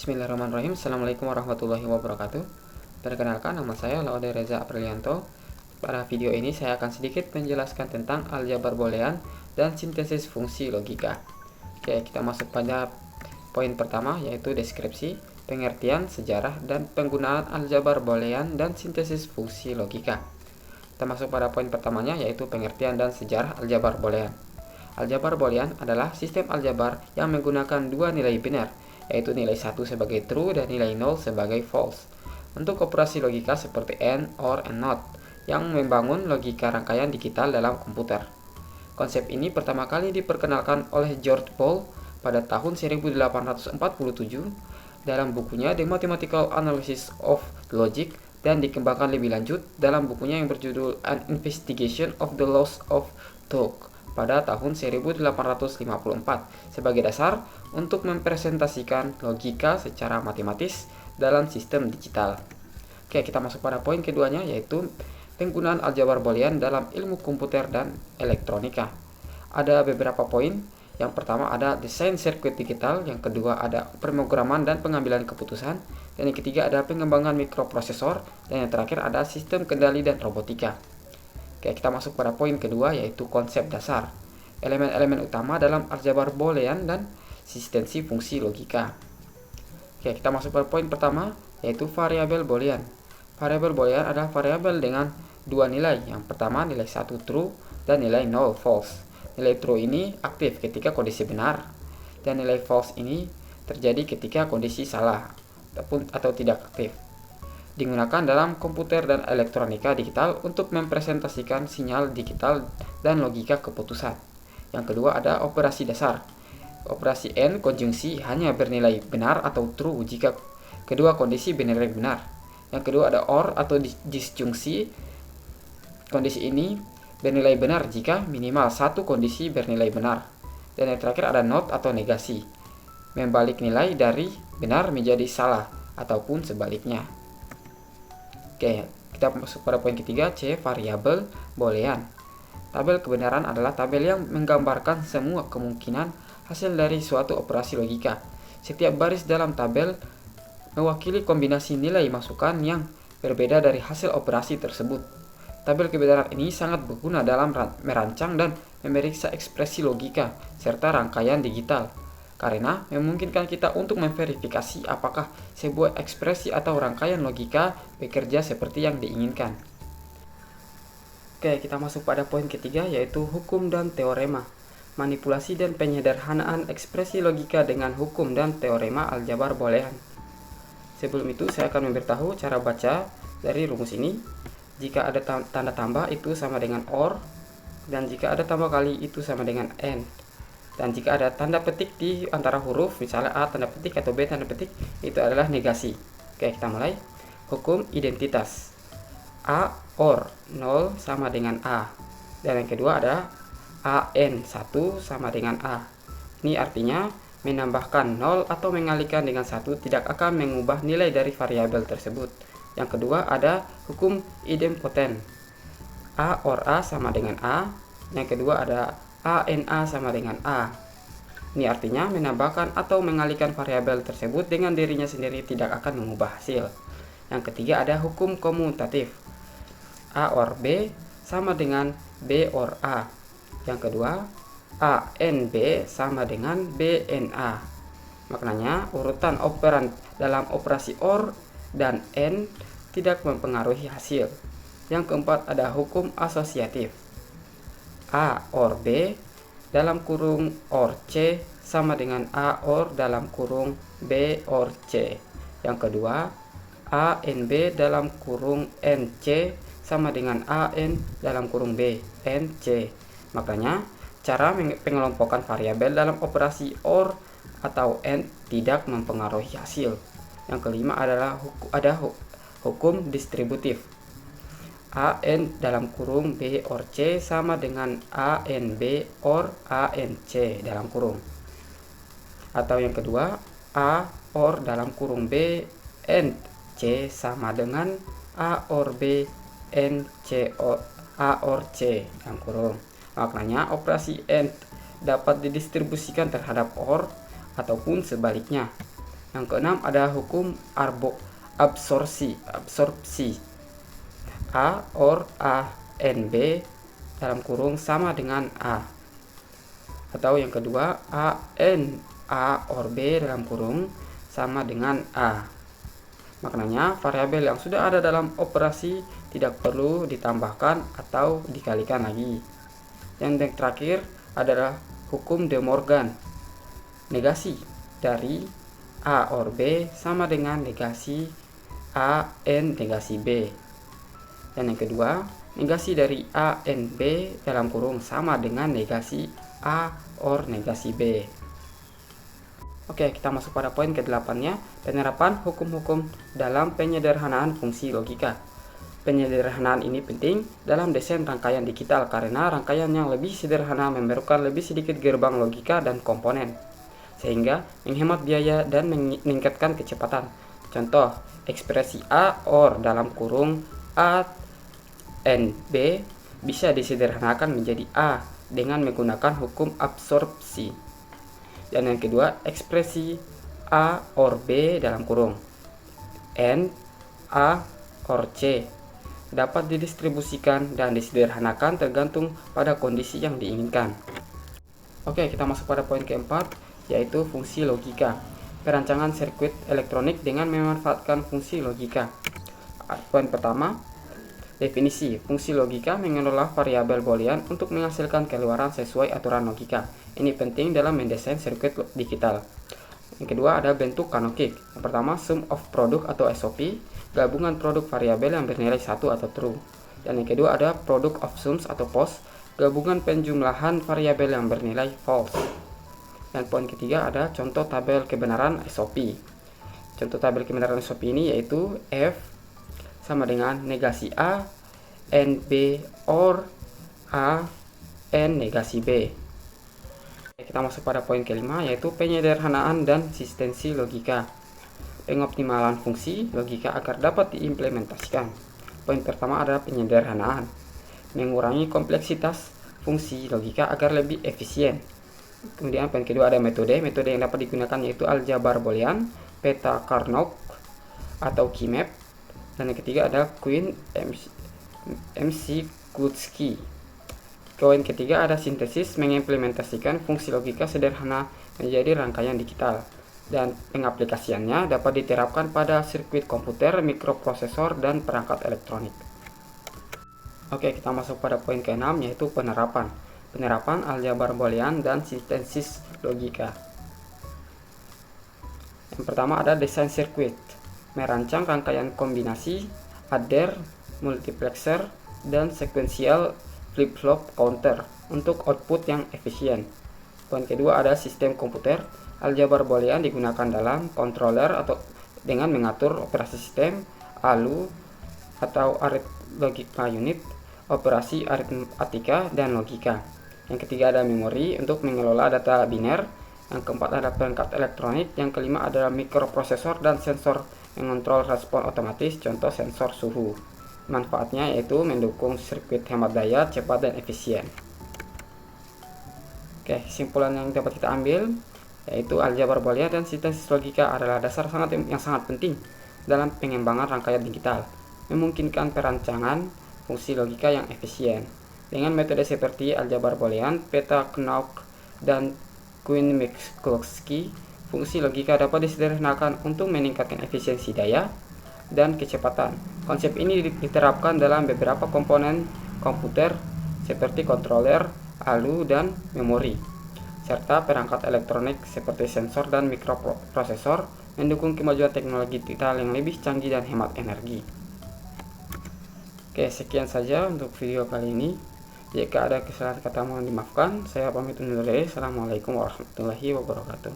Bismillahirrahmanirrahim. Assalamualaikum warahmatullahi wabarakatuh. Perkenalkan, nama saya Laude Reza Aprilianto. Pada video ini saya akan sedikit menjelaskan tentang aljabar boolean dan sintesis fungsi logika. Oke, kita masuk pada poin pertama, yaitu deskripsi, pengertian, sejarah, dan penggunaan aljabar boolean dan sintesis fungsi logika. Kita masuk pada poin pertamanya, yaitu pengertian dan sejarah aljabar boolean. Aljabar boolean adalah sistem aljabar yang menggunakan dua nilai biner, yaitu nilai 1 sebagai true dan nilai 0 sebagai false, untuk operasi logika seperti AND, OR, and NOT, yang membangun logika rangkaian digital dalam komputer. Konsep ini pertama kali diperkenalkan oleh George Boole pada tahun 1847 dalam bukunya The Mathematical Analysis of Logic, dan dikembangkan lebih lanjut dalam bukunya yang berjudul An Investigation of the Laws of Thought pada tahun 1854 sebagai dasar untuk mempresentasikan logika secara matematis dalam sistem digital. Oke, kita masuk pada poin keduanya, yaitu penggunaan aljabar boolean dalam ilmu komputer dan elektronika. Ada beberapa poin. Yang pertama ada desain sirkuit digital, yang kedua ada pemrograman dan pengambilan keputusan, dan yang ketiga ada pengembangan mikroprosesor, dan yang terakhir ada sistem kendali dan robotika. Oke, kita masuk pada poin kedua, yaitu konsep dasar, elemen-elemen utama dalam aljabar boolean dan eksistensi fungsi logika. Oke, kita masuk pada poin pertama, yaitu variabel boolean. Variabel boolean adalah variabel dengan dua nilai. Yang pertama nilai 1 true dan nilai 0 false. Nilai true ini aktif ketika kondisi benar, dan nilai false ini terjadi ketika kondisi salah atau tidak aktif. Digunakan dalam komputer dan elektronika digital untuk mempresentasikan sinyal digital dan logika keputusan. Yang kedua ada operasi dasar. Operasi AND konjungsi hanya bernilai benar atau true jika kedua kondisi bernilai benar. Yang kedua ada OR atau disjungsi. Kondisi ini bernilai benar jika minimal satu kondisi bernilai benar. Dan yang terakhir ada NOT atau negasi, membalik nilai dari benar menjadi salah ataupun sebaliknya. Oke, kita masuk pada poin ketiga, C, variabel boolean. Tabel kebenaran adalah tabel yang menggambarkan semua kemungkinan hasil dari suatu operasi logika. Setiap baris dalam tabel mewakili kombinasi nilai masukan yang berbeda dari hasil operasi tersebut. Tabel kebenaran ini sangat berguna dalam merancang dan memeriksa ekspresi logika serta rangkaian digital, karena memungkinkan kita untuk memverifikasi apakah sebuah ekspresi atau rangkaian logika bekerja seperti yang diinginkan. Oke, kita masuk pada poin ketiga, yaitu hukum dan teorema. Manipulasi dan penyederhanaan ekspresi logika dengan hukum dan teorema aljabar boolean. Sebelum itu saya akan memberitahu cara baca dari rumus ini. Jika ada tanda tambah itu sama dengan OR, dan jika ada tambah kali itu sama dengan AND. Dan jika ada tanda petik di antara huruf, misalnya A tanda petik atau B tanda petik, itu adalah negasi. Oke, kita mulai. Hukum identitas. A OR 0 sama dengan A. Dan yang kedua ada AN 1 sama dengan A. Ini artinya menambahkan 0 atau mengalihkan dengan 1 tidak akan mengubah nilai dari variabel tersebut. Yang kedua ada hukum idempoten. A OR A sama dengan A. Yang kedua ada ANA sama dengan A. Ini artinya menambahkan atau mengalihkan variabel tersebut dengan dirinya sendiri tidak akan mengubah hasil. Yang ketiga ada hukum komutatif. A OR B sama dengan B OR A. Yang kedua ANB sama dengan BNA. Maknanya urutan operan dalam operasi OR dan AND tidak mempengaruhi hasil. Yang keempat ada hukum asosiatif. A OR B dalam kurung OR C sama dengan A OR dalam kurung B OR C. Yang kedua ANB dalam kurung NC sama dengan AN dalam kurung B NC. Makanya cara pengelompokan variabel dalam operasi OR atau AND tidak mempengaruhi hasil. Yang kelima adalah hukum distributif. AN dalam kurung B OR C sama dengan ANB OR ANC dalam kurung. Atau yang kedua, A OR dalam kurung B and C sama dengan A OR B and C A OR C dalam kurung. Maknanya operasi AND dapat didistribusikan terhadap OR ataupun sebaliknya. Yang keenam ada hukum absorpsi. A or A n B dalam kurung sama dengan A. Atau yang kedua, A n A or B dalam kurung sama dengan A. Maknanya variabel yang sudah ada dalam operasi tidak perlu ditambahkan atau dikalikan lagi. Yang terakhir adalah hukum De Morgan. Negasi dari A or B sama dengan negasi A n negasi B. Dan yang kedua, negasi dari A n B dalam kurung sama dengan negasi A or negasi B. Oke, kita masuk pada poin ke-8-nya, penerapan hukum-hukum dalam penyederhanaan fungsi logika. Penyederhanaan ini penting dalam desain rangkaian digital karena rangkaian yang lebih sederhana memerlukan lebih sedikit gerbang logika dan komponen, sehingga menghemat biaya dan meningkatkan kecepatan. Contoh, ekspresi A or dalam kurung A n B bisa disederhanakan menjadi A dengan menggunakan hukum absorpsi. Dan yang kedua, ekspresi A or B dalam kurung N A or C dapat didistribusikan dan disederhanakan tergantung pada kondisi yang diinginkan. Oke, kita masuk pada poin keempat, yaitu fungsi logika. Perancangan sirkuit elektronik dengan memanfaatkan fungsi logika. Poin pertama, definisi. Fungsi logika mengelola variabel boolean untuk menghasilkan keluaran sesuai aturan logika. Ini penting dalam mendesain sirkuit digital. Yang kedua ada bentuk canonical. Yang pertama, sum of product atau SOP, gabungan produk variabel yang bernilai 1 atau true. Dan yang kedua ada product of sums atau POS, gabungan penjumlahan variabel yang bernilai false. Dan poin ketiga ada contoh tabel kebenaran SOP. Contoh tabel kebenaran SOP ini yaitu F sama dengan negasi A, N B or A, N negasi B. Kita masuk pada poin kelima, yaitu penyederhanaan dan konsistensi logika. Pengoptimalan fungsi logika agar dapat diimplementasikan. Poin pertama adalah penyederhanaan. Mengurangi kompleksitas fungsi logika agar lebih efisien. Kemudian poin kedua ada metode. Metode yang dapat digunakan yaitu aljabar boolean, peta Carnot atau Keymap. Dan yang ketiga ada Quine McCluskey. Poin ketiga ada sintesis, mengimplementasikan fungsi logika sederhana menjadi rangkaian digital. Dan pengaplikasiannya dapat diterapkan pada sirkuit komputer, mikroprosesor, dan perangkat elektronik. Oke, kita masuk pada poin ke-6, yaitu penerapan. Penerapan aljabar boolean dan sintesis logika. Yang pertama ada desain sirkuit. Merancang rangkaian kombinasi, adder, multiplexer, dan sequential flip-flop counter untuk output yang efisien. Poin kedua ada sistem komputer. Aljabar boolean digunakan dalam controller atau dengan mengatur operasi sistem, ALU atau arithmetic unit, operasi aritmatika, dan logika. Yang ketiga ada memori untuk mengelola data biner. Yang keempat ada perangkat elektronik. Yang kelima adalah mikroprosesor dan sensor mengontrol respon otomatis, contoh sensor suhu. Manfaatnya yaitu mendukung sirkuit hemat daya, cepat, dan efisien. Oke, kesimpulan yang dapat kita ambil yaitu aljabar boolean dan sintesis logika adalah dasar yang sangat penting dalam pengembangan rangkaian digital, memungkinkan perancangan fungsi logika yang efisien. Dengan metode seperti aljabar boolean, peta Carnot, dan Quine McCluskey, fungsi logika dapat disederhanakan untuk meningkatkan efisiensi daya dan kecepatan. Konsep ini diterapkan dalam beberapa komponen komputer seperti controller, ALU, dan memori, serta perangkat elektronik seperti sensor dan mikroprosesor, mendukung kemajuan teknologi digital yang lebih canggih dan hemat energi. Oke, sekian saja untuk video kali ini. Jika ada kesalahan kata mohon dimaafkan. Saya pamit undur diri. Assalamualaikum warahmatullahi wabarakatuh.